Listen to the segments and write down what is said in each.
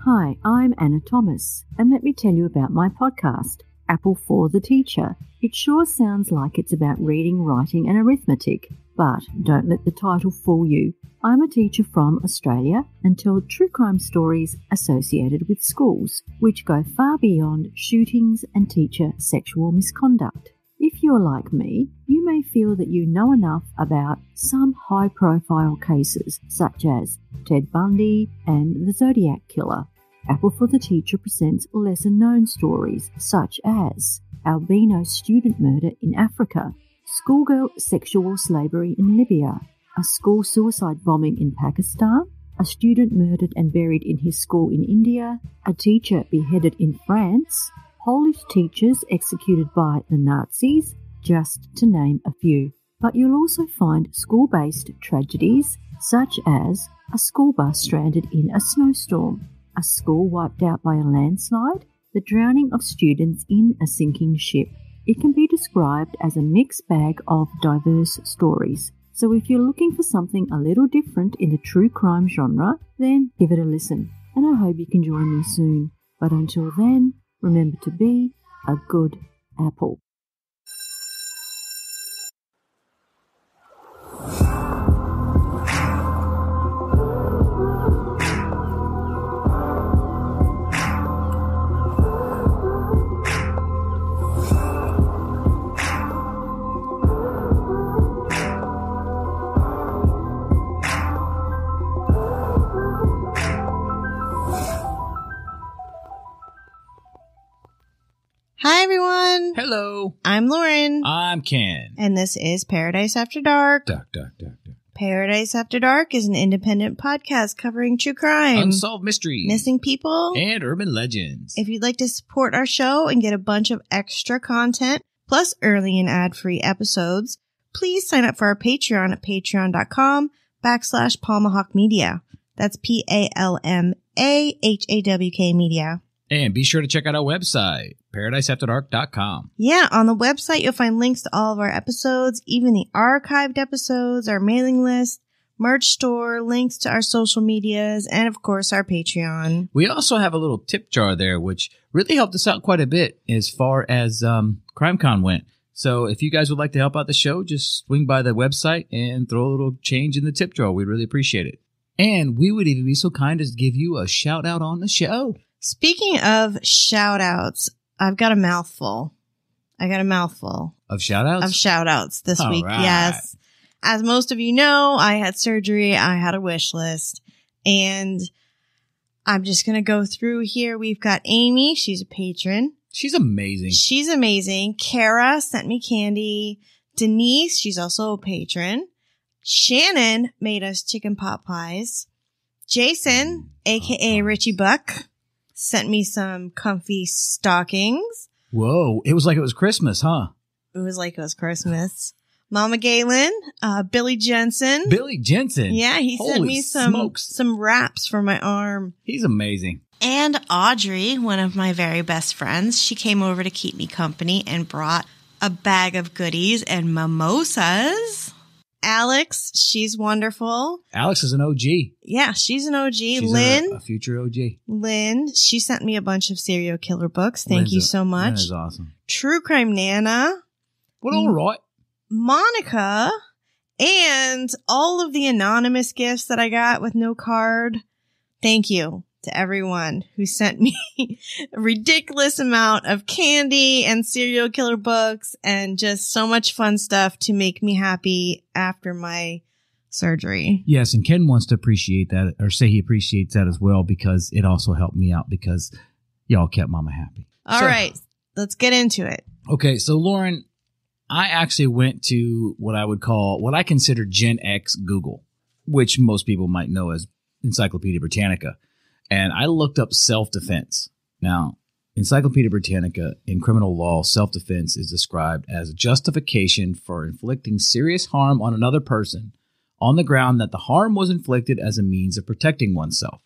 Hi, I'm Anna Thomas, and let me tell you about my podcast, Apple for the Teacher. It sure sounds like it's about reading, writing and arithmetic, but don't let the title fool you. I'm a teacher from Australia and tell true crime stories associated with schools, which go far beyond shootings and teacher sexual misconduct. If you're like me, you may feel that you know enough about some high-profile cases, such as Ted Bundy and the Zodiac Killer. Apple for the Teacher presents lesser-known stories, such as albino student murder in Africa, schoolgirl sexual slavery in Libya, a school suicide bombing in Pakistan, a student murdered and buried in his school in India, a teacher beheaded in France, Polish teachers executed by the Nazis, just to name a few. But you'll also find school-based tragedies, such as a school bus stranded in a snowstorm, a school wiped out by a landslide, the drowning of students in a sinking ship. It can be described as a mixed bag of diverse stories. So if you're looking for something a little different in the true crime genre, then give it a listen. And I hope you can join me soon. But until then, remember to be a good apple. Hi, everyone. Hello. I'm Lauren. I'm Ken. And this is Paradise After Dark. Paradise After Dark is an independent podcast covering true crime, Unsolved mysteries, missing people, and urban legends. If you'd like to support our show and get a bunch of extra content, plus early and ad-free episodes, please sign up for our Patreon at patreon.com/Palmahawk Media. That's PALMAHAWK Media. And be sure to check out our website, paradiseafterdark.com. Yeah, on the website, you'll find links to all of our episodes, even the archived episodes, our mailing list, merch store, links to our social medias, and of course, our Patreon. We also have a little tip jar there, which really helped us out quite a bit as far as CrimeCon went. So if you guys would like to help out the show, just swing by the website and throw a little change in the tip jar. We'd really appreciate it. And we would even be so kind as to give you a shout out on the show. Speaking of shout outs, I've got a mouthful. Of shout outs? Of shout outs this week. Right. Yes. As most of you know, I had surgery. I had a wish list. And I'm just going to go through here. We've got Amy. She's a patron. She's amazing. Kara sent me candy. Denise, she's also a patron. Shannon made us chicken pot pies. Jason, a.k.a. Richie Buck, sent me some comfy stockings. Whoa. It was like it was Christmas, huh? It was like it was Christmas. Mama Galen, Billy Jensen. Yeah, he sent me some wraps for my arm. He's amazing. And Audrey, one of my very best friends, she came over to keep me company and brought a bag of goodies and mimosas. Alex, she's wonderful. Alex is an OG. Yeah, she's an OG. She's Lynn. A future OG. Lynn, she sent me a bunch of serial killer books. Thank you so much. That is awesome. True Crime Nana. Well, all right. Monica. And all of the anonymous gifts that I got with no card. Thank you to everyone who sent me a ridiculous amount of candy and serial killer books and just so much fun stuff to make me happy after my surgery. Yes, and Ken wants to appreciate that, or say he appreciates that as well, because it also helped me out because y'all kept Mama happy. All right, let's get into it. Okay, so Lauren, I actually went to what I consider Gen X Google, which most people might know as Encyclopedia Britannica. And I looked up self-defense. Now, Encyclopedia Britannica, in criminal law, self-defense is described as a justification for inflicting serious harm on another person on the ground that the harm was inflicted as a means of protecting oneself.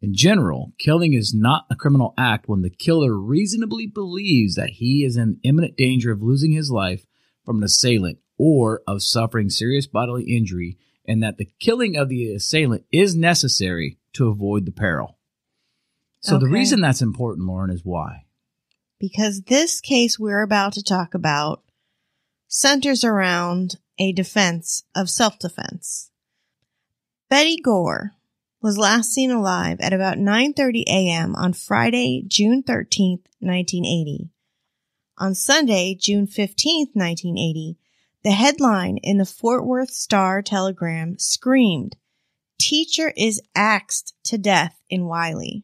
In general, killing is not a criminal act when the killer reasonably believes that he is in imminent danger of losing his life from an assailant or of suffering serious bodily injury, and that the killing of the assailant is necessary to avoid the peril. So the reason that's important, Lauren, is why? Because this case we're about to talk about centers around a defense of self-defense. Betty Gore was last seen alive at about 9:30 a.m. on Friday, June 13th, 1980. On Sunday, June 15th, 1980, the headline in the Fort Worth Star-Telegram screamed, "Teacher is axed to death in Wiley."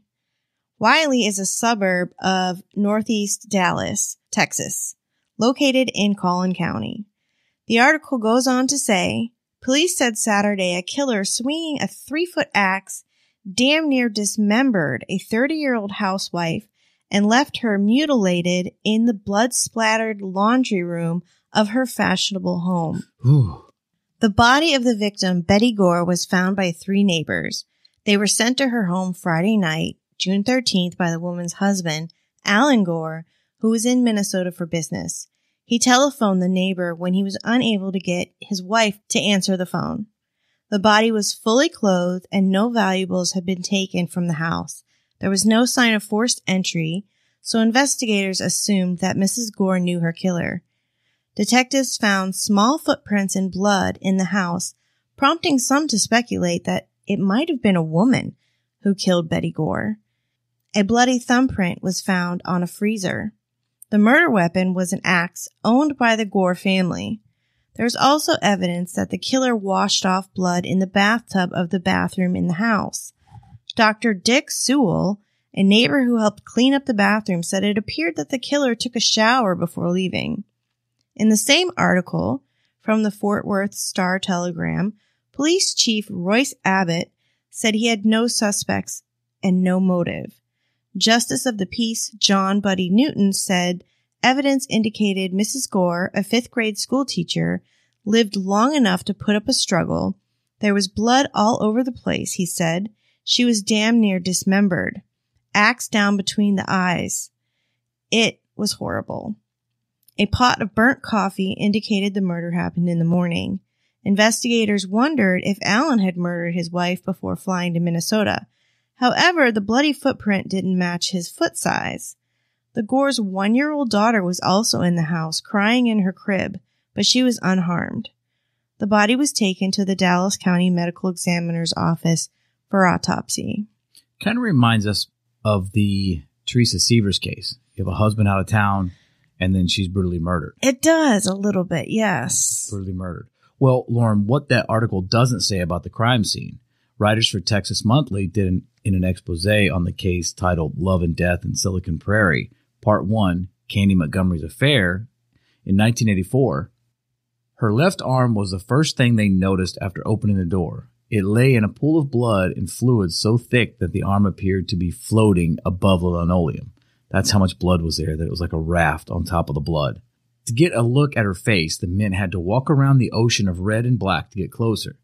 Wiley is a suburb of northeast Dallas, Texas, located in Collin County. The article goes on to say, police said Saturday a killer swinging a 3-foot axe damn near dismembered a 30-year-old housewife and left her mutilated in the blood-splattered laundry room of her fashionable home. Ooh. The body of the victim, Betty Gore, was found by 3 neighbors. They were sent to her home Friday night, June 13th, by the woman's husband, Alan Gore, who was in Minnesota for business. He telephoned the neighbor when he was unable to get his wife to answer the phone. The body was fully clothed and no valuables had been taken from the house. There was no sign of forced entry, so investigators assumed that Mrs. Gore knew her killer. Detectives found small footprints in blood in the house, prompting some to speculate that it might have been a woman who killed Betty Gore. A bloody thumbprint was found on a freezer. The murder weapon was an axe owned by the Gore family. There's also evidence that the killer washed off blood in the bathtub of the bathroom in the house. Dr. Dick Sewell, a neighbor who helped clean up the bathroom, said it appeared that the killer took a shower before leaving. In the same article from the Fort Worth Star-Telegram, Police Chief Royce Abbott said he had no suspects and no motive. Justice of the Peace John Buddy Newton said evidence indicated Mrs. Gore, a 5th grade school teacher, lived long enough to put up a struggle. There was blood all over the place, he said. She was damn near dismembered. Axe down between the eyes. It was horrible. A pot of burnt coffee indicated the murder happened in the morning. Investigators wondered if Alan had murdered his wife before flying to Minnesota. However, the bloody footprint didn't match his foot size. The Gore's 1-year-old daughter was also in the house, crying in her crib, but she was unharmed. The body was taken to the Dallas County Medical Examiner's office for autopsy. Kind of reminds us of the Teresa Severs case. You have a husband out of town, and then she's brutally murdered. It does, a little bit, yes. Brutally murdered. Well, Lauren, what that article doesn't say about the crime scene, writers for Texas Monthly did in an expose on the case titled Love and Death in Silicon Prairie, Part 1, Candy Montgomery's Affair, in 1984, her left arm was the first thing they noticed after opening the door. It lay in a pool of blood and fluid so thick that the arm appeared to be floating above the linoleum. That's how much blood was there, that it was like a raft on top of the blood. To get a look at her face, the men had to walk around the ocean of red and black to get closer.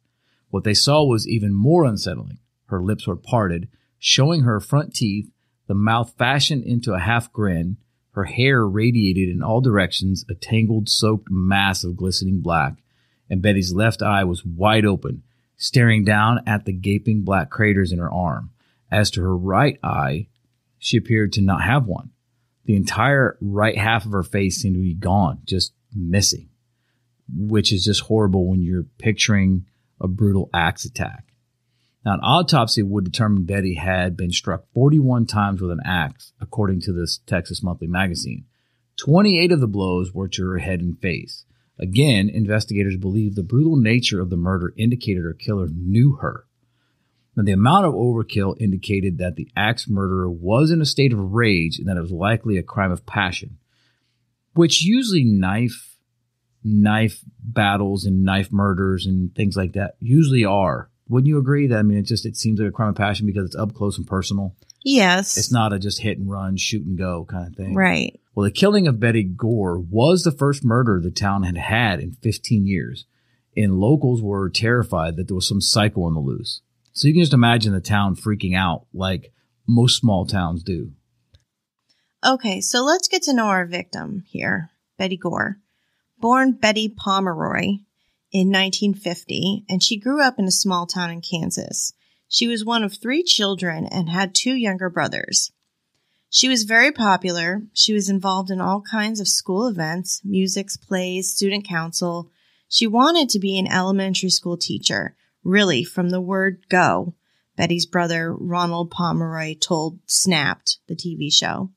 What they saw was even more unsettling. Her lips were parted, showing her front teeth, the mouth fashioned into a half grin. Her hair radiated in all directions, a tangled, soaked mass of glistening black, and Betty's left eye was wide open, staring down at the gaping black craters in her arm. As to her right eye, she appeared to not have one. The entire right half of her face seemed to be gone, just missing, which is just horrible when you're picturing a brutal axe attack. Now, an autopsy would determine Betty had been struck 41 times with an axe, according to this Texas Monthly magazine. 28 of the blows were to her head and face. Again, investigators believe the brutal nature of the murder indicated her killer knew her. Now, the amount of overkill indicated that the axe murderer was in a state of rage and that it was likely a crime of passion, which usually knife battles and knife murders and things like that usually are. Wouldn't you agree that, it seems like a crime of passion because it's up close and personal? Yes. It's not a just hit and run, shoot and go kind of thing. Right. Well, the killing of Betty Gore was the first murder the town had had in 15 years, and locals were terrified that there was some psycho on the loose. So you can just imagine the town freaking out like most small towns do. Okay, so let's get to know our victim here, Betty Gore. Born Betty Pomeroy in 1950, and she grew up in a small town in Kansas. She was one of 3 children and had 2 younger brothers. She was very popular. She was involved in all kinds of school events, music, plays, student council. She wanted to be an elementary school teacher, really, from the word go, Betty's brother Ronald Pomeroy told Snapped, the TV show.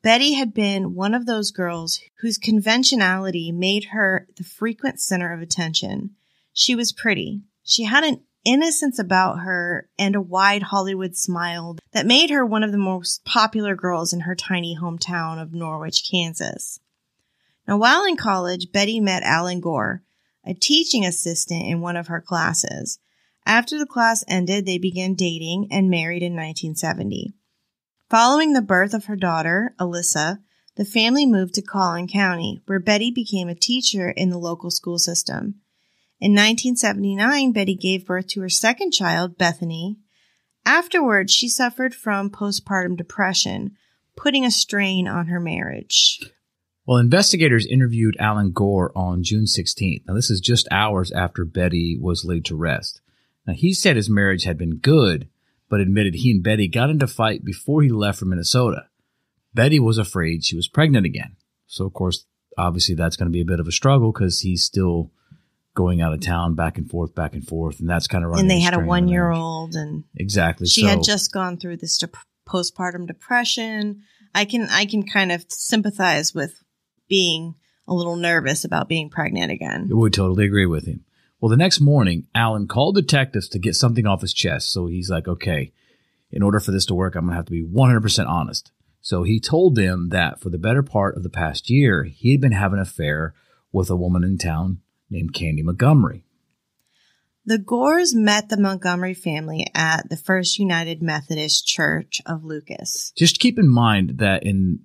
Betty had been one of those girls whose conventionality made her the frequent center of attention. She was pretty. She had an innocence about her and a wide Hollywood smile that made her one of the most popular girls in her tiny hometown of Norwich, Kansas. Now, while in college, Betty met Alan Gore, a teaching assistant in one of her classes. After the class ended, they began dating and married in 1970. Following the birth of her daughter, Alyssa, the family moved to Collin County, where Betty became a teacher in the local school system. In 1979, Betty gave birth to her second child, Bethany. Afterwards, she suffered from postpartum depression, putting a strain on her marriage. Well, investigators interviewed Alan Gore on June 16th. Now, this is just hours after Betty was laid to rest. Now, he said his marriage had been good, but admitted he and Betty got into a fight before he left for Minnesota. Betty was afraid she was pregnant again. So, of course, obviously that's going to be a bit of a struggle because he's still going out of town back and forth, and that's kind of running. And they had a 1-year-old, and exactly. She had just gone through this postpartum depression. I can kind of sympathize with being a little nervous about being pregnant again. I would totally agree with him. Well, the next morning, Alan called detectives to get something off his chest. So he's like, okay, in order for this to work, I'm going to have to be 100% honest. So he told them that for the better part of the past year, he had been having an affair with a woman in town named Candy Montgomery. The Gores met the Montgomery family at the First United Methodist Church of Lucas. Just keep in mind that in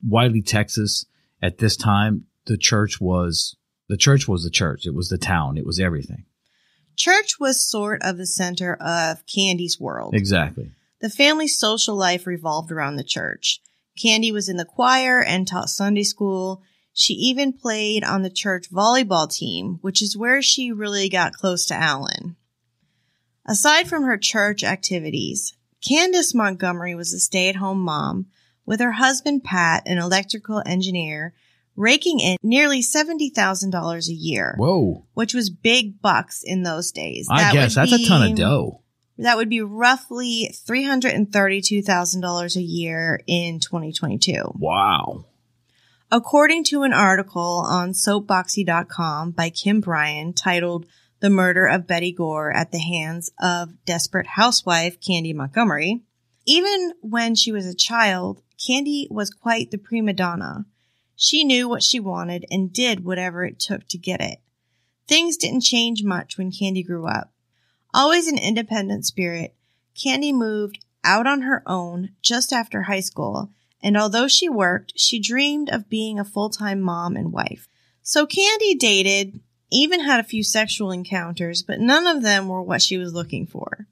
Wiley, Texas, at this time, the church was the church. It was the town. It was everything. Church was sort of the center of Candy's world. Exactly. The family's social life revolved around the church. Candy was in the choir and taught Sunday school. She even played on the church volleyball team, which is where she really got close to Alan. Aside from her church activities, Candace Montgomery was a stay-at-home mom with her husband, Pat, an electrical engineer, raking in nearly $70,000 a year. Whoa. Which was big bucks in those days. I guess that's a ton of dough. That would be roughly $332,000 a year in 2022. Wow. According to an article on soapboxy.com by Kim Bryan titled The Murder of Betty Gore at the Hands of Desperate Housewife Candy Montgomery, even when she was a child, Candy was quite the prima donna. She knew what she wanted and did whatever it took to get it. Things didn't change much when Candy grew up. Always an independent spirit, Candy moved out on her own just after high school, and although she worked, she dreamed of being a full-time mom and wife. So Candy dated, even had a few sexual encounters, but none of them were what she was looking for.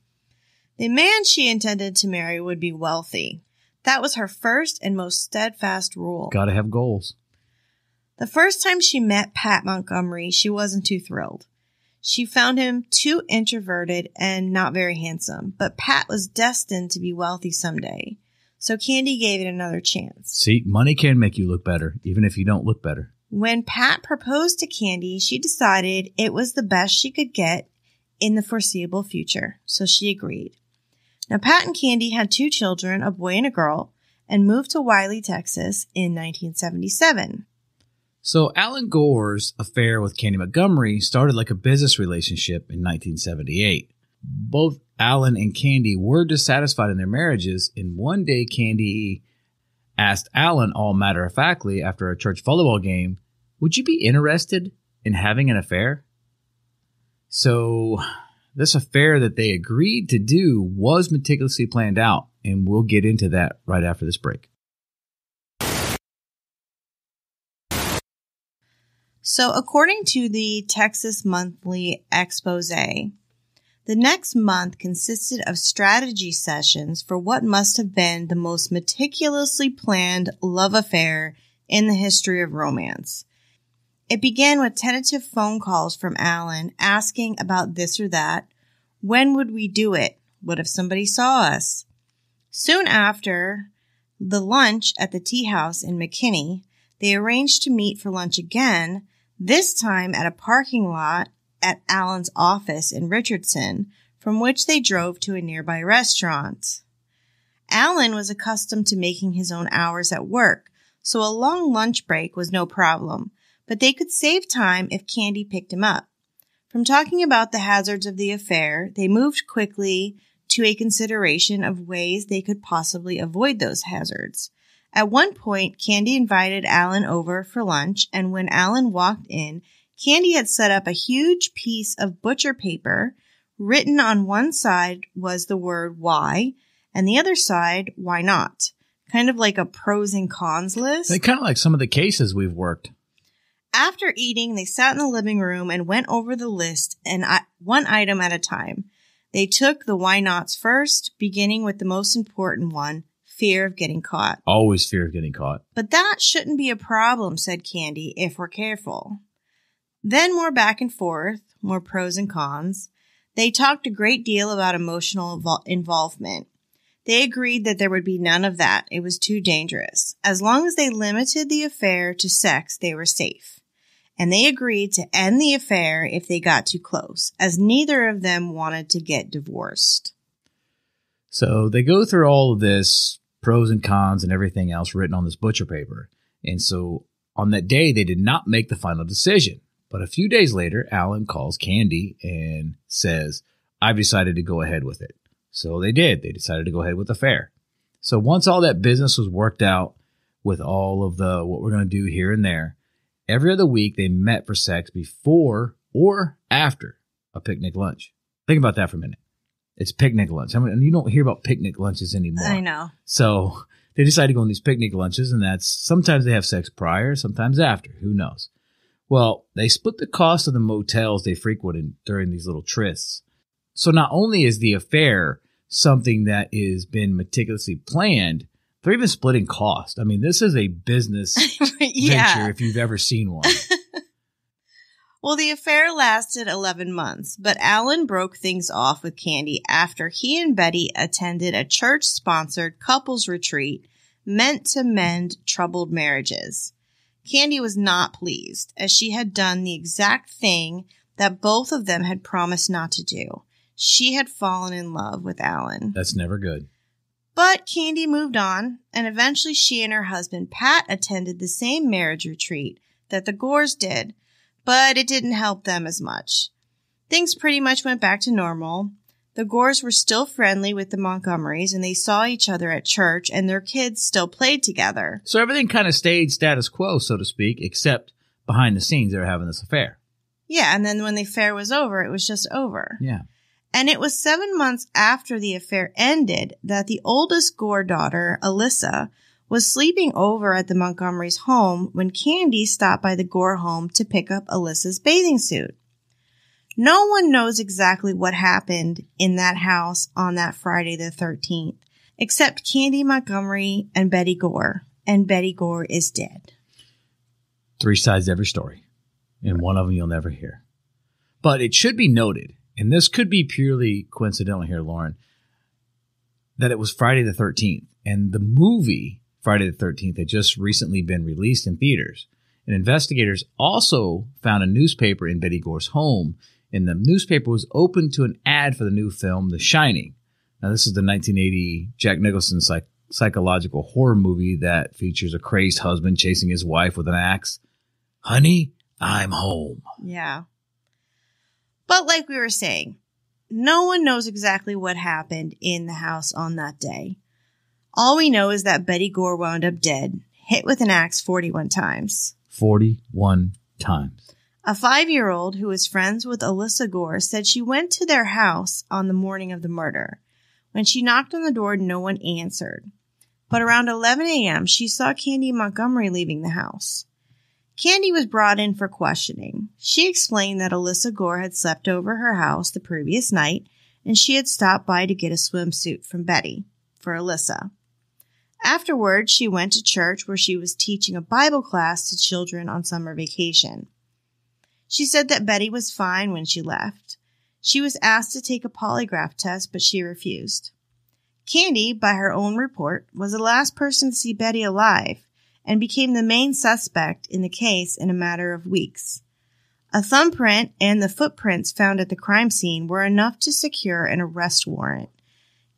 The man she intended to marry would be wealthy. That was her first and most steadfast rule. Gotta have goals. The first time she met Pat Montgomery, she wasn't too thrilled. She found him too introverted and not very handsome, but Pat was destined to be wealthy someday. So Candy gave it another chance. See, money can make you look better, even if you don't look better. When Pat proposed to Candy, she decided it was the best she could get in the foreseeable future, so she agreed. Now, Pat and Candy had 2 children, a boy and a girl, and moved to Wiley, Texas in 1977. So Alan Gore's affair with Candy Montgomery started like a business relationship in 1978. Both Alan and Candy were dissatisfied in their marriages, and one day Candy asked Alan all matter-of-factly after a church volleyball game, "Would you be interested in having an affair?" So this affair that they agreed to do was meticulously planned out, and we'll get into that right after this break. So according to the Texas Monthly Expose, the next month consisted of strategy sessions for what must have been the most meticulously planned love affair in the history of romance. It began with tentative phone calls from Alan asking about this or that. When would we do it? What if somebody saw us? Soon after the lunch at the tea house in McKinney, they arranged to meet for lunch again, this time at a parking lot at Alan's office in Richardson, from which they drove to a nearby restaurant. Alan was accustomed to making his own hours at work, so a long lunch break was no problem, but they could save time if Candy picked him up. From talking about the hazards of the affair, they moved quickly to a consideration of ways they could possibly avoid those hazards. At one point, Candy invited Alan over for lunch, and when Alan walked in, Candy had set up a huge piece of butcher paper. Written on one side was the word why, and the other side, why not? Kind of like a pros and cons list. They kind of like some of the cases we've worked. After eating, they sat in the living room and went over the list and one item at a time. They took the why nots first, beginning with the most important one, fear of getting caught. Always fear of getting caught. But that shouldn't be a problem, said Candy, if we're careful. Then more back and forth, more pros and cons. They talked a great deal about emotional involvement. They agreed that there would be none of that. It was too dangerous. As long as they limited the affair to sex, they were safe. And they agreed to end the affair if they got too close, as neither of them wanted to get divorced. So they go through all of this, pros and cons and everything else written on this butcher paper. And so on that day, they did not make the final decision. But a few days later, Alan calls Candy and says, I've decided to go ahead with it. So they did. They decided to go ahead with the affair. So once all that business was worked out with all of the what we're going to do here and there, every other week they met for sex before or after a picnic lunch. Think about that for a minute. It's picnic lunch. I mean, you don't hear about picnic lunches anymore. I know. So they decide to go on these picnic lunches, and that's sometimes they have sex prior, sometimes after. Who knows? Well, they split the cost of the motels they frequented during these little trysts. So not only is the affair something that is been meticulously planned, they're even splitting cost. I mean, this is a business venture if you've ever seen one. Well, the affair lasted 11 months, but Alan broke things off with Candy after he and Betty attended a church-sponsored couples retreat meant to mend troubled marriages. Candy was not pleased, as she had done the exact thing that both of them had promised not to do. She had fallen in love with Alan. That's never good. But Candy moved on, and eventually she and her husband Pat attended the same marriage retreat that the Gores did, but it didn't help them as much. Things pretty much went back to normal. The Gores were still friendly with the Montgomerys, and they saw each other at church, and their kids still played together. So everything kind of stayed status quo, so to speak, except behind the scenes they were having this affair. Yeah, and then when the affair was over, it was just over. Yeah. And it was 7 months after the affair ended that the oldest Gore daughter, Alyssa, was sleeping over at the Montgomerys' home when Candy stopped by the Gore home to pick up Alyssa's bathing suit. No one knows exactly what happened in that house on that Friday the 13th, except Candy Montgomery and Betty Gore. And Betty Gore is dead. 3 sides to every story, and one of them you'll never hear. But it should be noted, and this could be purely coincidental here, Lauren, that it was Friday the 13th, and the movie Friday the 13th had just recently been released in theaters. And investigators also found a newspaper in Betty Gore's home, and the newspaper was open to an ad for the new film, The Shining. Now, this is the 1980 Jack Nicholson psychological horror movie that features a crazed husband chasing his wife with an axe. Honey, I'm home. Yeah. But like we were saying, no one knows exactly what happened in the house on that day. All we know is that Betty Gore wound up dead, hit with an axe 41 times. 41 times. A 5-year-old who was friends with Alyssa Gore said she went to their house on the morning of the murder. When she knocked on the door, no one answered. But around 11 a.m., she saw Candy Montgomery leaving the house. Candy was brought in for questioning. She explained that Alyssa Gore had slept over her house the previous night, and she had stopped by to get a swimsuit from Betty for Alyssa. Afterwards, she went to church where she was teaching a Bible class to children on summer vacation. She said that Betty was fine when she left. She was asked to take a polygraph test, but she refused. Candy, by her own report, was the last person to see Betty alive and became the main suspect in the case in a matter of weeks. A thumbprint and the footprints found at the crime scene were enough to secure an arrest warrant.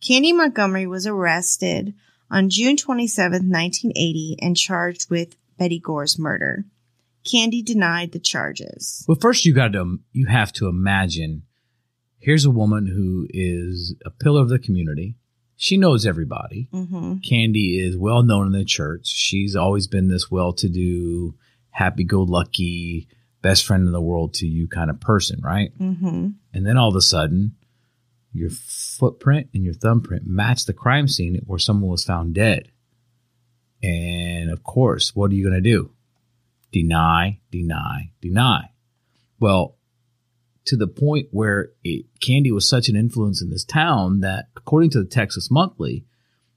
Candy Montgomery was arrested on June 27, 1980, and charged with Betty Gore's murder. Candy denied the charges. Well, first you have to imagine, here's a woman who is a pillar of the community. She knows everybody. Mm-hmm. Candy is well known in the church. She's always been this well-to-do, happy-go-lucky, best friend in the world to you kind of person, right? Mm-hmm. And then all of a sudden, your footprint and your thumbprint match the crime scene where someone was found dead. And of course, what are you going to do? Deny, deny, deny. Well, to the point where Candy was such an influence in this town that, according to the Texas Monthly,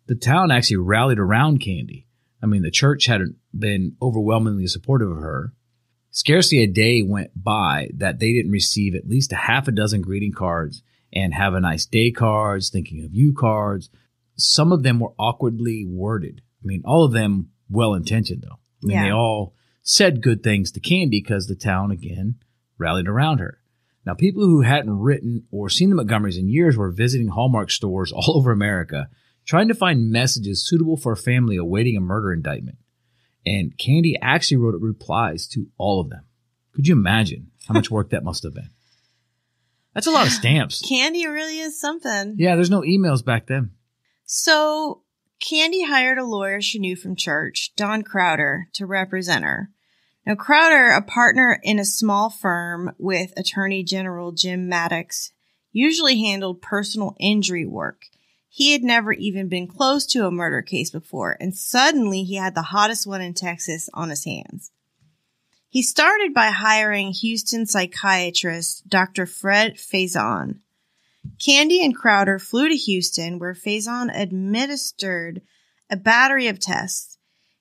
the town actually rallied around Candy. I mean, the church hadn't been overwhelmingly supportive of her. Scarcely a day went by that they didn't receive at least a half a dozen greeting cards and have a nice day cards, thinking of you cards. Some of them were awkwardly worded. I mean, all of them well-intentioned, though. I mean, They all said good things to Candy because the town, again, rallied around her. Now, people who hadn't written or seen the Montgomerys in years were visiting Hallmark stores all over America, trying to find messages suitable for a family awaiting a murder indictment. And Candy actually wrote replies to all of them. Could you imagine how much work that must have been? That's a lot of stamps. Candy really is something. Yeah, there's no emails back then. So Candy hired a lawyer she knew from church, Don Crowder, to represent her. Now, Crowder, a partner in a small firm with Attorney General Jim Maddox, usually handled personal injury work. He had never even been close to a murder case before, and suddenly he had the hottest one in Texas on his hands. He started by hiring Houston psychiatrist Dr. Fred Faison. Candy and Crowder flew to Houston, where Faison administered a battery of tests.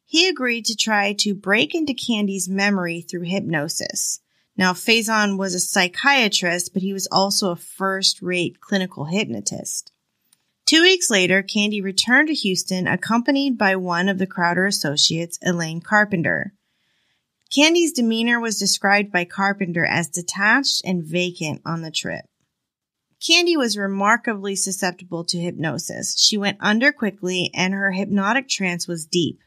He agreed to try to break into Candy's memory through hypnosis. Now, Faison was a psychiatrist, but he was also a first-rate clinical hypnotist. 2 weeks later, Candy returned to Houston, accompanied by one of the Crowder associates, Elaine Carpenter. Candy's demeanor was described by Carpenter as detached and vacant on the trip. Candy was remarkably susceptible to hypnosis. She went under quickly, and her hypnotic trance was deep.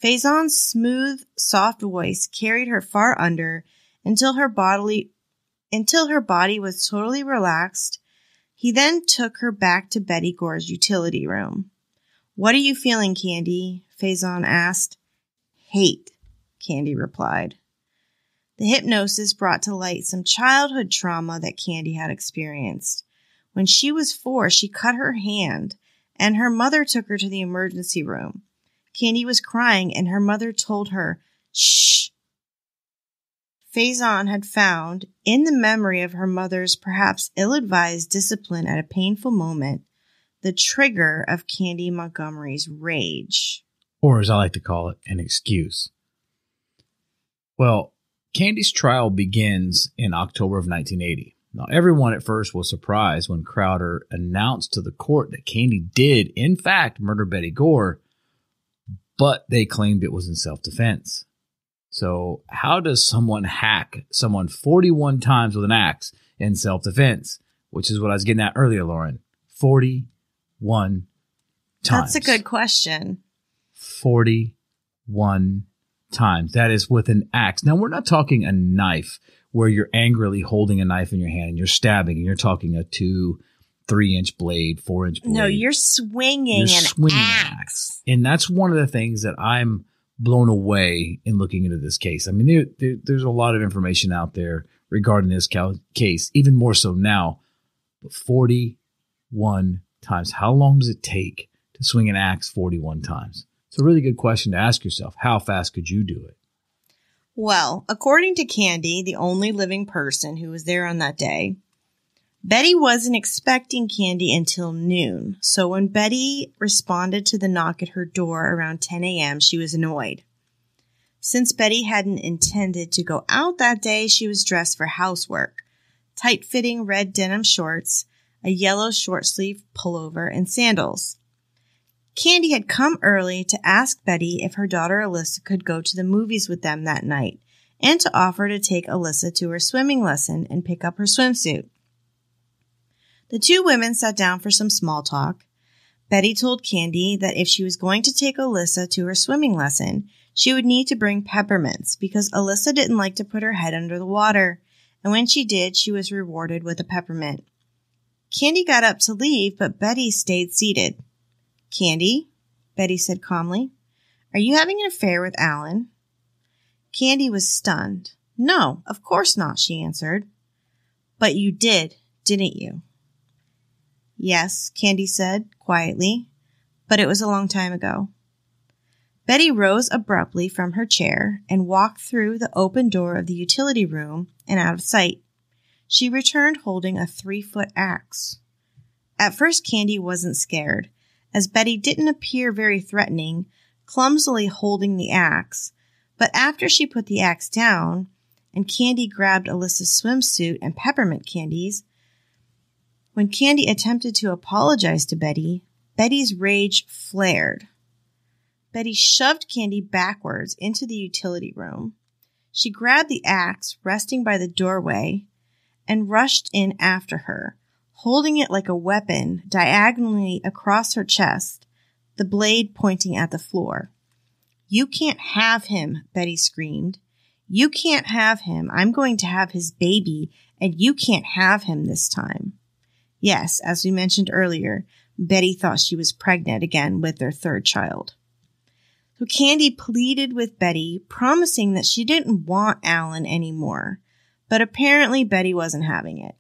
Faison's smooth, soft voice carried her far under until her body was totally relaxed. He then took her back to Betty Gore's utility room. "What are you feeling, Candy?" Faison asked. "Hate," Candy replied. The hypnosis brought to light some childhood trauma that Candy had experienced. When she was 4, she cut her hand, and her mother took her to the emergency room. Candy was crying, and her mother told her, "Shh." Faison had found, in the memory of her mother's perhaps ill-advised discipline at a painful moment, the trigger of Candy Montgomery's rage. Or, as I like to call it, an excuse. Well, Candy's trial begins in October of 1980. Now, everyone at first was surprised when Crowder announced to the court that Candy did, in fact, murder Betty Gore, but they claimed it was in self-defense. So how does someone hack someone 41 times with an axe in self-defense? Which is what I was getting at earlier, Lauren. 41 times. That's a good question. 41 times. That is with an axe. Now, we're not talking a knife where you're angrily holding a knife in your hand and you're stabbing, and you're talking a 2-3-inch blade, 4-inch blade. No, you're swinging an axe. And that's one of the things that I'm blown away in looking into this case. I mean, there's a lot of information out there regarding this case, even more so now. But 41 times. How long does it take to swing an axe 41 times? It's a really good question to ask yourself. How fast could you do it? Well, according to Candy, the only living person who was there on that day, Betty wasn't expecting Candy until noon, so when Betty responded to the knock at her door around 10 a.m., she was annoyed. Since Betty hadn't intended to go out that day, she was dressed for housework. tight-fitting red denim shorts, a yellow short-sleeve pullover, and sandals. Candy had come early to ask Betty if her daughter Alyssa could go to the movies with them that night, and to offer to take Alyssa to her swimming lesson and pick up her swimsuit. The two women sat down for some small talk. Betty told Candy that if she was going to take Alyssa to her swimming lesson, she would need to bring peppermints because Alyssa didn't like to put her head under the water, and when she did, she was rewarded with a peppermint. Candy got up to leave, but Betty stayed seated. "Candy," Betty said calmly, "are you having an affair with Alan?" Candy was stunned. "No, of course not," she answered. "But you did, didn't you?" "Yes," Candy said quietly, "but it was a long time ago." Betty rose abruptly from her chair and walked through the open door of the utility room and out of sight. She returned holding a 3-foot axe. At first, Candy wasn't scared, as Betty didn't appear very threatening, clumsily holding the axe. But after she put the axe down, and Candy grabbed Alyssa's swimsuit and peppermint candies, when Candy attempted to apologize to Betty, Betty's rage flared. Betty shoved Candy backwards into the utility room. She grabbed the axe resting by the doorway and rushed in after her, holding it like a weapon diagonally across her chest, the blade pointing at the floor. "You can't have him," Betty screamed. "You can't have him. I'm going to have his baby, and you can't have him this time." Yes, as we mentioned earlier, Betty thought she was pregnant again with their third child. So Candy pleaded with Betty, promising that she didn't want Alan anymore. But apparently Betty wasn't having it.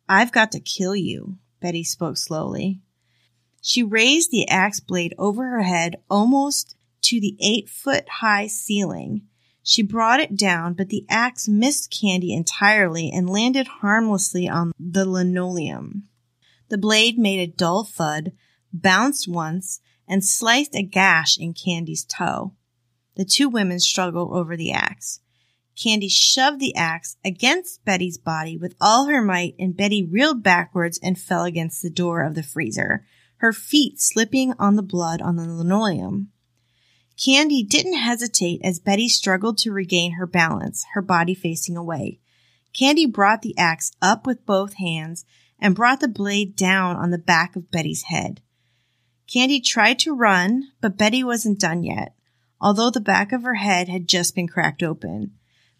"I've got to kill you," Betty spoke slowly. She raised the axe blade over her head almost to the 8-foot-high ceiling. She brought it down, but the axe missed Candy entirely and landed harmlessly on the linoleum. The blade made a dull thud, bounced once, and sliced a gash in Candy's toe. The two women struggled over the axe. Candy shoved the axe against Betty's body with all her might, and Betty reeled backwards and fell against the door of the freezer, her feet slipping on the blood on the linoleum. Candy didn't hesitate as Betty struggled to regain her balance, her body facing away. Candy brought the axe up with both hands and brought the blade down on the back of Betty's head. Candy tried to run, but Betty wasn't done yet, although the back of her head had just been cracked open.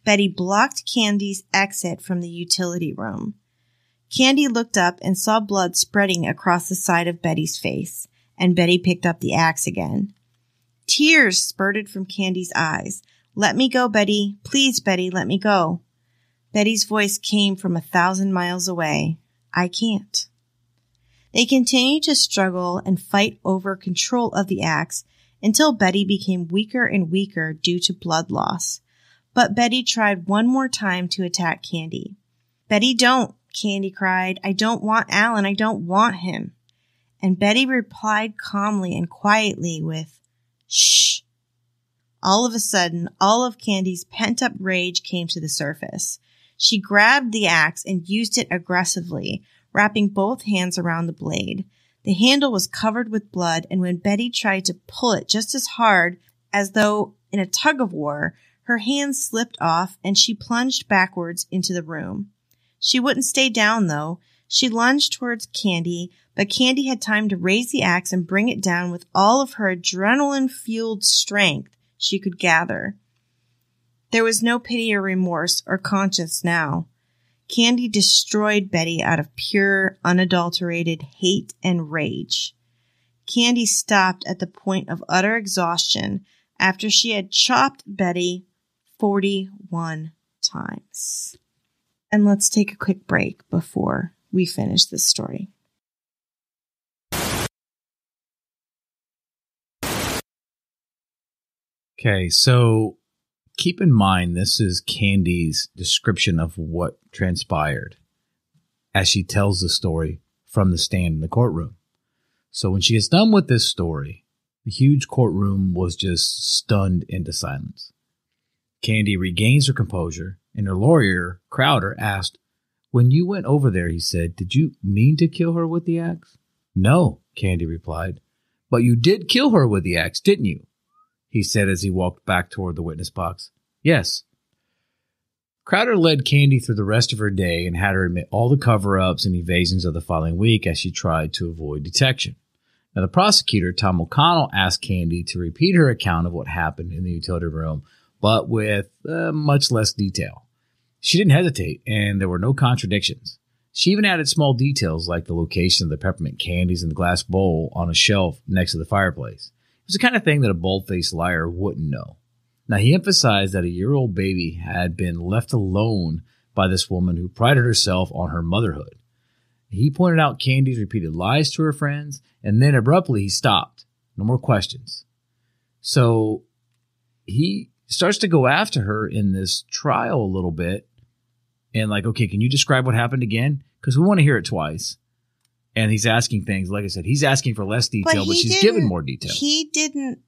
Betty blocked Candy's exit from the utility room. Candy looked up and saw blood spreading across the side of Betty's face, and Betty picked up the axe again. Tears spurted from Candy's eyes. "Let me go, Betty. Please, Betty, let me go." Betty's voice came from 1,000 miles away. "I can't." They continued to struggle and fight over control of the axe until Betty became weaker and weaker due to blood loss. But Betty tried one more time to attack Candy. "Betty, don't," Candy cried. "I don't want Alan. I don't want him." And Betty replied calmly and quietly with, "Shh." All of a sudden, all of Candy's pent-up rage came to the surface. She grabbed the axe and used it aggressively, wrapping both hands around the blade. The handle was covered with blood, and when Betty tried to pull it just as hard as though in a tug-of-war, her hands slipped off and she plunged backwards into the room. She wouldn't stay down, though. She lunged towards Candy, but Candy had time to raise the axe and bring it down with all of her adrenaline-fueled strength she could gather. There was no pity or remorse or conscience now. Candy destroyed Betty out of pure, unadulterated hate and rage. Candy stopped at the point of utter exhaustion after she had chopped Betty 41 times. And let's take a quick break before we finish this story. Okay, so keep in mind this is Candy's description of what transpired as she tells the story from the stand in the courtroom. So when she gets done with this story, the huge courtroom was just stunned into silence. Candy regains her composure, and her lawyer, Crowder, asked, When you went over there, he said, did you mean to kill her with the axe? No, Candy replied. But you did kill her with the axe, didn't you? He said as he walked back toward the witness box. Yes. Crowder led Candy through the rest of her day and had her admit all the cover-ups and evasions of the following week as she tried to avoid detection. Now, the prosecutor, Tom O'Connell, asked Candy to repeat her account of what happened in the utility room, but with much less detail. She didn't hesitate, and there were no contradictions. She even added small details like the location of the peppermint candies in the glass bowl on a shelf next to the fireplace. It was the kind of thing that a bold-faced liar wouldn't know. Now, he emphasized that a year-old baby had been left alone by this woman who prided herself on her motherhood. He pointed out Candy's repeated lies to her friends, and then abruptly he stopped. No more questions. So he starts to go after her in this trial a little bit. And like, okay, can you describe what happened again? Because we want to hear it twice. And he's asking things, like I said, he's asking for less detail, but she's given more detail. He didn't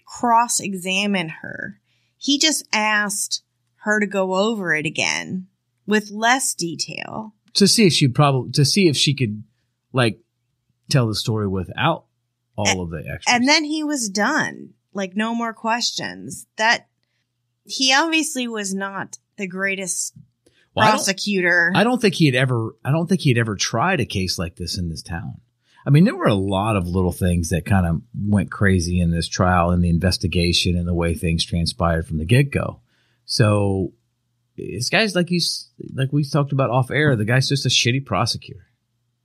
cross-examine her. He just asked her to go over it again with less detail. To see if she could like tell the story without all of the extras. And then he was done. Like, no more questions. That he obviously was not the greatest prosecutor. I don't think he had ever tried a case like this in this town. I mean, there were a lot of little things that kind of went crazy in this trial and the investigation and the way things transpired from the get-go. So this guy's like we talked about off air, the guy's just a shitty prosecutor.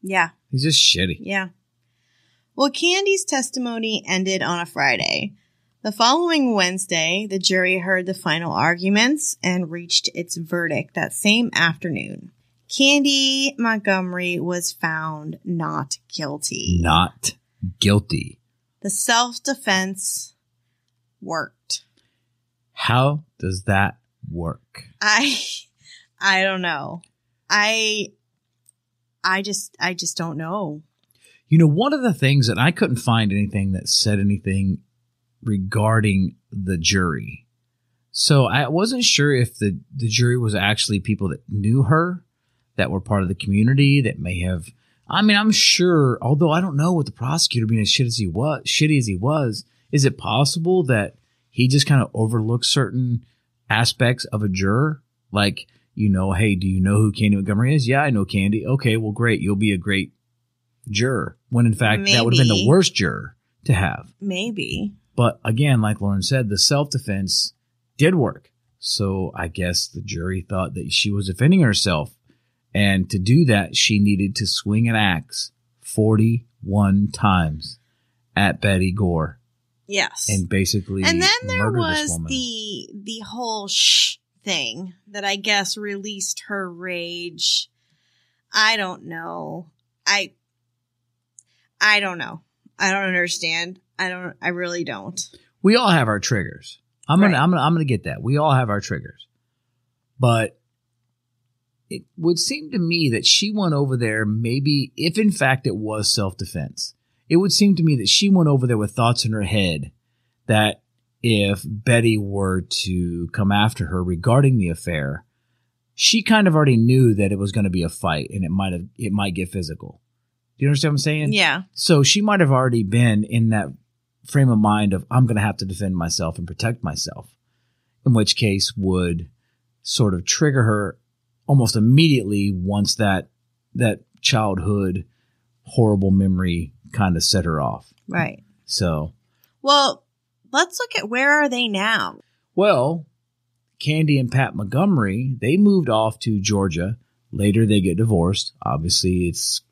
Yeah. He's just shitty. Yeah. Well, Candy's testimony ended on a Friday. The following Wednesday, the jury heard the final arguments and reached its verdict that same afternoon. Candy Montgomery was found not guilty. Not guilty. The self-defense worked. How does that work? I don't know. I just don't know. You know, one of the things that I couldn't find anything that said anything regarding the jury. So I wasn't sure if the jury was actually people that knew her, that were part of the community, that may have, I mean, I'm sure, although I don't know what the prosecutor being as shitty as he was, is it possible that he just kind of overlooked certain aspects of a juror? Like, you know, hey, do you know who Candy Montgomery is? Yeah, I know Candy. Okay, well, great. You'll be a great juror. When in fact, that would have been the worst juror to have. Maybe. But again, like Lauren said, the self-defense did work. So I guess the jury thought that she was defending herself. And to do that, she needed to swing an axe 41 times at Betty Gore. Yes. And basically and then there was woman. the whole thing that I guess released her rage. I don't know. I don't know. I don't understand. I really don't. We all have our triggers. I'm gonna get that. We all have our triggers. But it would seem to me that she went over there, maybe if in fact it was self-defense, it would seem to me that she went over there with thoughts in her head that if Betty were to come after her regarding the affair, she kind of already knew that it was going to be a fight and it might get physical. Do you understand what I'm saying? Yeah. So she might have already been in that frame of mind of, I'm going to have to defend myself and protect myself, in which case would sort of trigger her almost immediately once that childhood horrible memory kind of set her off. Right. So. Well, let's look at where are they now? Well, Candy and Pat Montgomery, they moved off to Georgia. Later, they get divorced. Obviously, it's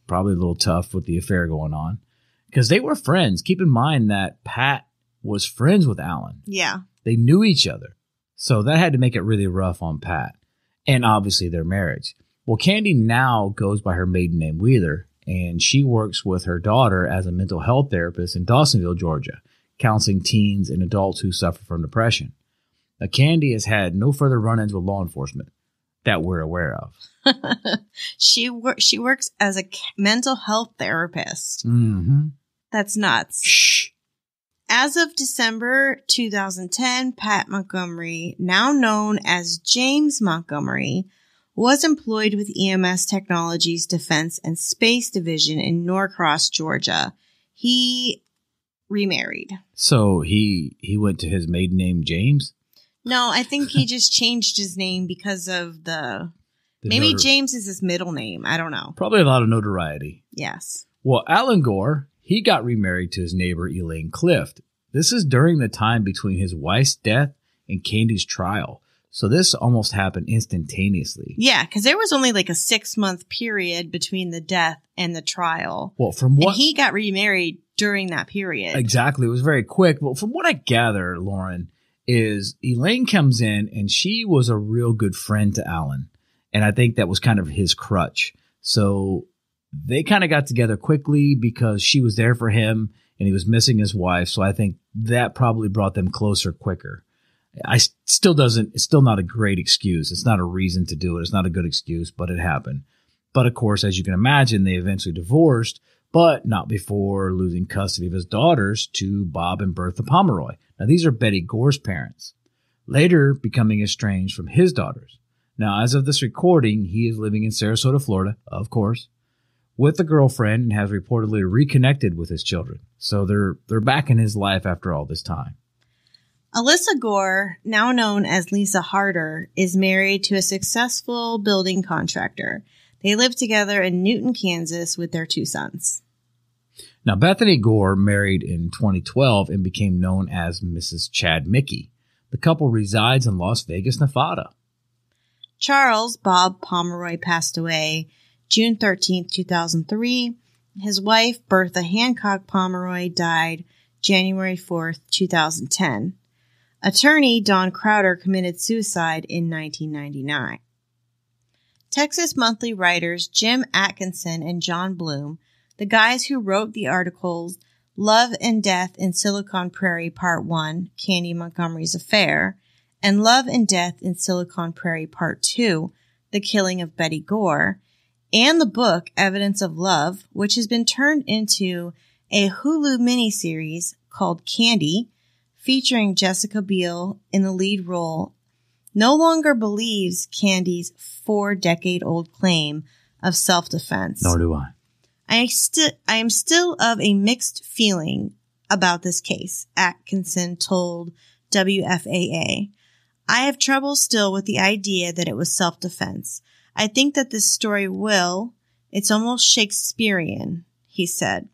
probably a little tough with the affair going on because they were friends. Keep in mind that Pat was friends with Alan. Yeah. They knew each other. So that had to make it really rough on Pat. And obviously their marriage. Well, Candy now goes by her maiden name, Wheeler, and she works with her daughter as a mental health therapist in Dawsonville, Georgia, counseling teens and adults who suffer from depression. Now, Candy has had no further run-ins with law enforcement that we're aware of. She works as a mental health therapist. Mm-hmm. That's nuts. Shh. As of December 2010, Pat Montgomery, now known as James Montgomery, was employed with EMS Technologies Defense and Space Division in Norcross, Georgia. He remarried. So he went to his maiden name, James? No, I think he just changed his name because of maybe James is his middle name. I don't know. Probably a lot of notoriety. Yes. Well, Alan Gore, he got remarried to his neighbor, Elaine Clift. This is during the time between his wife's death and Candy's trial. So this almost happened instantaneously. Yeah, because there was only like a 6-month period between the death and the trial. Well, and he got remarried during that period. Exactly. It was very quick. Well, from what I gather, Lauren, is Elaine comes in and she was a real good friend to Alan. And I think that was kind of his crutch. So they kind of got together quickly because she was there for him and he was missing his wife. So I think that probably brought them closer quicker. It's still not a great excuse. It's not a reason to do it. It's not a good excuse, but it happened. But of course, as you can imagine, they eventually divorced, but not before losing custody of his daughters to Bob and Bertha Pomeroy. Now, these are Betty Gore's parents, later becoming estranged from his daughters. Now, as of this recording, he is living in Sarasota, Florida, of course, with a girlfriend and has reportedly reconnected with his children. So they're back in his life after all this time. Alyssa Gore, now known as Lisa Harder, is married to a successful building contractor. They live together in Newton, Kansas with their 2 sons. Now, Bethany Gore married in 2012 and became known as Mrs. Chad Mickey. The couple resides in Las Vegas, Nevada. Charles Bob Pomeroy passed away June 13, 2003. His wife, Bertha Hancock Pomeroy, died January 4, 2010. Attorney Don Crowder committed suicide in 1999. Texas Monthly writers Jim Atkinson and John Bloom, the guys who wrote the articles Love and Death in Silicon Prairie Part 1, Candy Montgomery's Affair, and Love and Death in Silicon Prairie Part 2, The Killing of Betty Gore, and the book Evidence of Love, which has been turned into a Hulu miniseries called Candy, featuring Jessica Biel in the lead role, no longer believes Candy's 4-decade-old claim of self-defense. Nor do I. I am still of a mixed feeling about this case, Atkinson told WFAA. I have trouble still with the idea that it was self-defense. I think that this story it's almost Shakespearean, he said.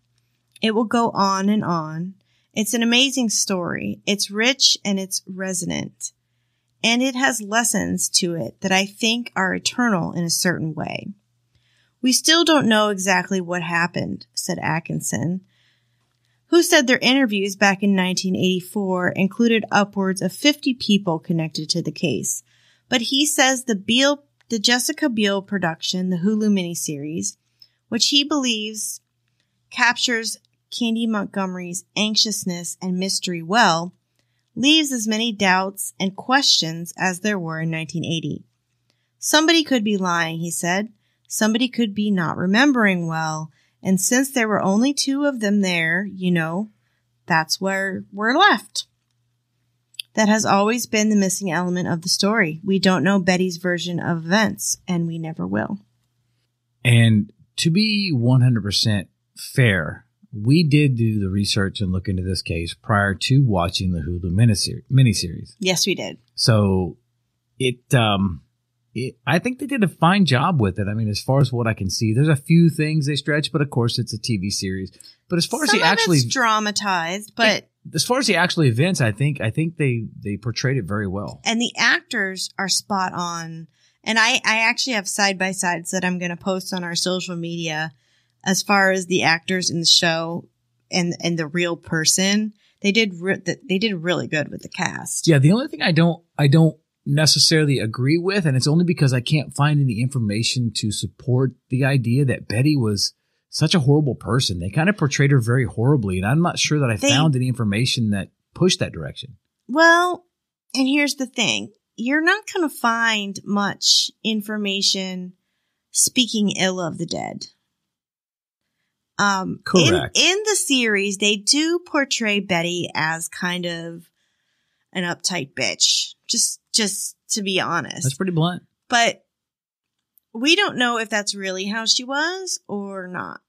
It will go on and on. It's an amazing story. It's rich and it's resonant. And it has lessons to it that I think are eternal in a certain way. We still don't know exactly what happened, said Atkinson, who said their interviews back in 1984 included upwards of 50 people connected to the case. But he says the Jessica Biel production, the Hulu miniseries, which he believes captures Candy Montgomery's anxiousness and mystery well, leaves as many doubts and questions as there were in 1980. Somebody could be lying, he said. Somebody could be not remembering well. And since there were only 2 of them there, that's where we're left. That has always been the missing element of the story. We don't know Betty's version of events, and we never will. And to be 100% fair, we did do the research and look into this case prior to watching the Hulu miniseries. Yes, we did. So I think they did a fine job with it. I mean, as far as what I can see, there's a few things they stretch, but of course it's a TV series. But as far as it's dramatized, but as far as the actual events, I think they portrayed it very well. And the actors are spot on. And I actually have side-by-sides that I'm going to post on our social media as far as the actors in the show and the real person. They did really good with the cast. Yeah, the only thing I don't necessarily agree with, and it's only because I can't find any information to support the idea that Betty was such a horrible person. They kind of portrayed her very horribly, and I'm not sure that I found any information that pushed that direction. Well, and here's the thing. You're not going to find much information speaking ill of the dead. Correct. In the series, they do portray Betty as kind of an uptight bitch. Just to be honest. That's pretty blunt. But we don't know if that's really how she was or not.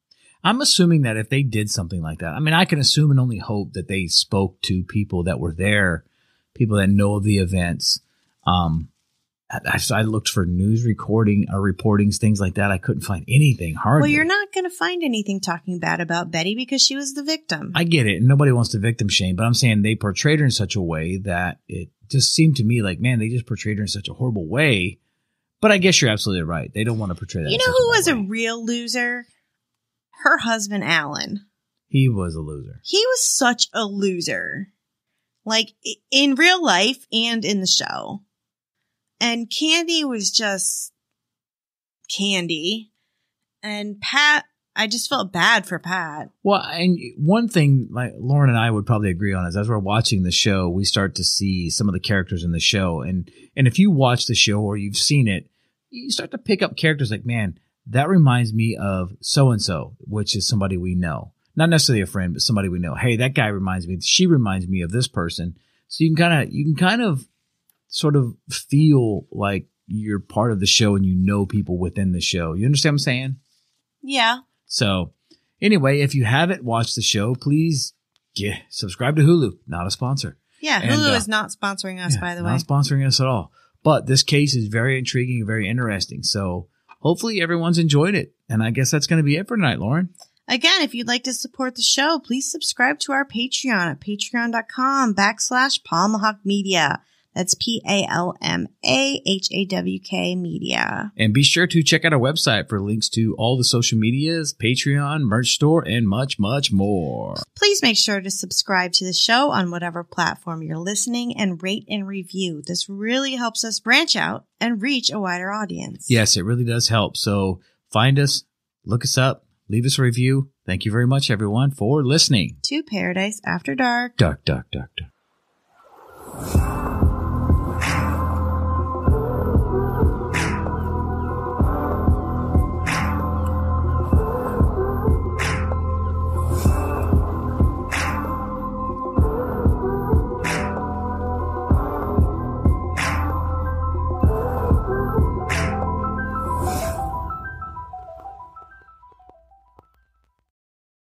I'm assuming that if they did something like that, I mean, I can assume and only hope that they spoke to people that were there, people that know of the events. I looked for news reportings, things like that. I couldn't find anything, hardly. Well, you're not going to find anything talking bad about Betty because she was the victim. I get it. And nobody wants to victim shame, but I'm saying they portrayed her in such a way that it just seemed to me like, man, they just portrayed her in such a horrible way. But I guess you're absolutely right. They don't want to portray that. You know who was a real loser? Her husband, Alan. He was a loser. He was such a loser. Like, in real life and in the show. And Candy was just Candy. And Pat, I just felt bad for Pat. Well, and one thing like Lauren and I would probably agree on is as we're watching the show, we start to see some of the characters in the show. And if you watch the show or you've seen it, you start to pick up characters like, man, that reminds me of so-and-so, which is somebody we know. Not necessarily a friend, but somebody we know. Hey, that guy reminds me, she reminds me of this person. So you can kind of sort of feel like you're part of the show and you know people within the show. You understand what I'm saying? Yeah. So anyway, if you haven't watched the show, please subscribe to Hulu. Not a sponsor. Yeah, Hulu is not sponsoring us, by the way. Not sponsoring us at all. But this case is very intriguing and very interesting. So hopefully everyone's enjoyed it. And I guess that's going to be it for tonight, Lauren. Again, if you'd like to support the show, please subscribe to our Patreon at patreon.com/Palmahawk Media. That's PALMAHAWK Media. And be sure to check out our website for links to all the social medias, Patreon, merch store, and much, much more. Please make sure to subscribe to the show on whatever platform you're listening and rate and review. This really helps us branch out and reach a wider audience. Yes, it really does help. So find us, look us up, leave us a review. Thank you very much, everyone, for listening to Paradise After Dark. Dark, dark, dark, dark.